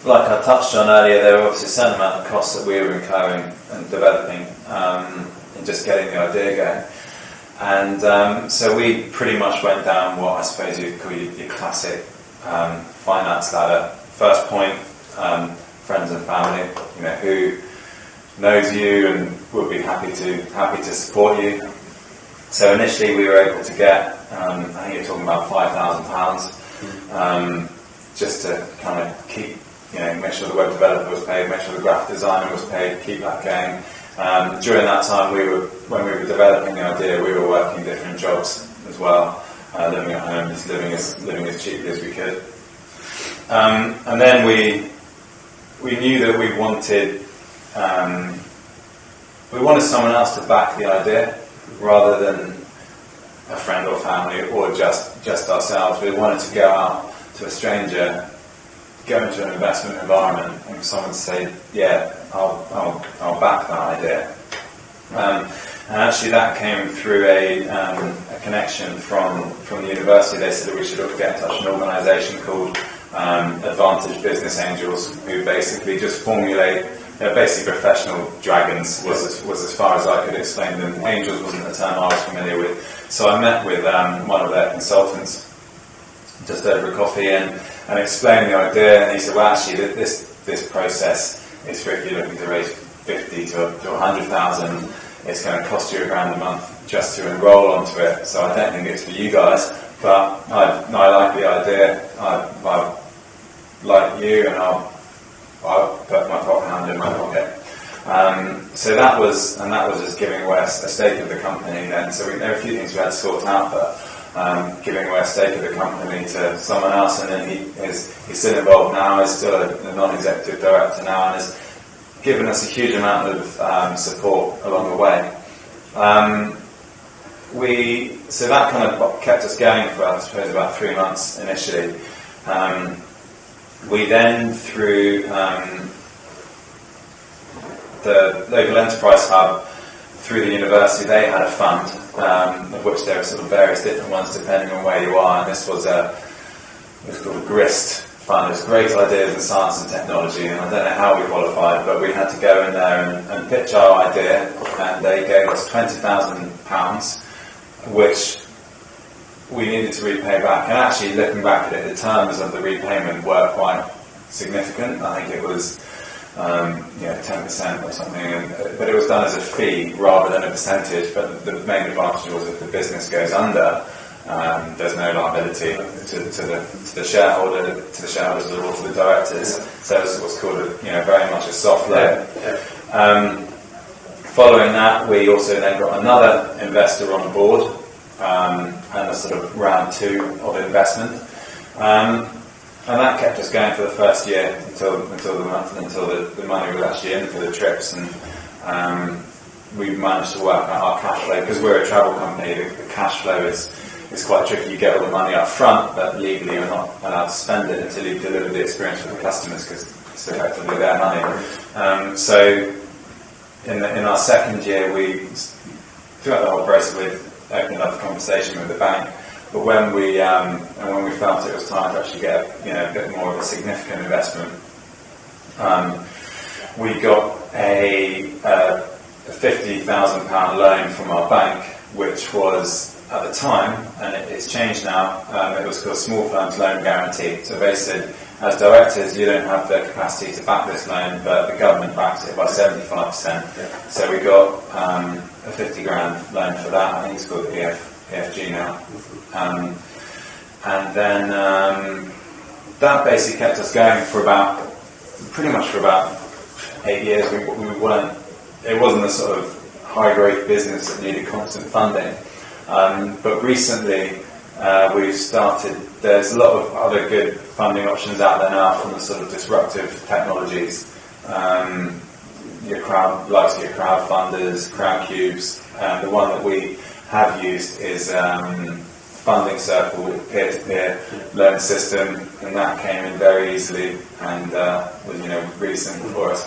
Like I touched on earlier, there were obviously a certain amount of costs that we were incurring and developing and just getting the idea going. And so we pretty much went down what I suppose you'd call your classic finance ladder. First point, friends and family, who knows you and would be happy to support you. So initially we were able to get, I think you're talking about £5,000, just to kind of keep, make sure the web developer was paid, make sure the graphic designer was paid, keep that going. During that time, when we were developing the idea, we were working different jobs as well, living at home, just living as cheaply as we could. And then we knew that we wanted someone else to back the idea, rather than a friend or family or just ourselves. We wanted to go out to a stranger, go into an investment environment, and someone say, "Yeah, I'll back that idea." And actually, that came through a connection from the university. They said that we should get in touch with an organisation called Advantage Business Angels, who basically just formulate. They're basically professional dragons, was as far as I could explain them. Angels wasn't the term I was familiar with. So I met with one of their consultants just over a coffee and explained the idea, and he said, well, actually, this process is for if you're looking to raise 50 to 100,000, it's going to cost you £1,000 a month just to enrol onto it. So I don't think it's for you guys, but I like the idea. I like you, and I'll put my pocket hand in my pocket. So that was just giving away a stake of the company then. So there were a few things we had to sort out, but giving away a stake of the company to someone else, and then he's still involved now, is still a non-executive director now, and has given us a huge amount of support along the way. So that kind of kept us going for, I suppose, about 3 months initially. We then, through the local enterprise hub, through the university, they had a fund, of which there were sort of various different ones depending on where you are, and this was it was called a GRIST fund. It's Great Ideas in Science and Technology, and I don't know how we qualified, but we had to go in there and pitch our idea, and they gave us £20,000, which we needed to repay back. And actually, looking back at it, the terms of the repayment were quite significant. I think it was 10% or something, but it was done as a fee rather than a percentage. But the main advantage was if the business goes under, there's no liability to the shareholder, to the shareholders or to the directors. So it's what's called very much a soft loan. Following that, we also then got another investor on board, and a sort of round 2 of investment, and that kept us going for the first year until the money was actually in for the trips, and we managed to work out our cash flow, because we're a travel company. The cash flow is quite tricky. You get all the money up front, but legally you're not allowed to spend it until you've delivered the experience for the customers, because it's effectively their money. So in our second year, throughout the whole process, we opened up a conversation with the bank. But when we felt it was time to actually get a bit more of a significant investment, we got a £50,000 loan from our bank, which was, at the time, and it's changed now, it was called Small Firms Loan Guarantee. So they said, as directors, you don't have the capacity to back this loan, but the government backs it by 75%. So we got a £50,000 loan for that. I think it's called EFG now. And then that basically kept us going for pretty much for about 8 years. It wasn't a sort of high growth business that needed constant funding. But recently we've started, there's a lot of other good funding options out there now from the sort of disruptive technologies. Your crowdfunders, Crowdcubes. The one that we have used is Funding Circle, with peer-to-peer loan system, and that came in very easily and was really simple for us.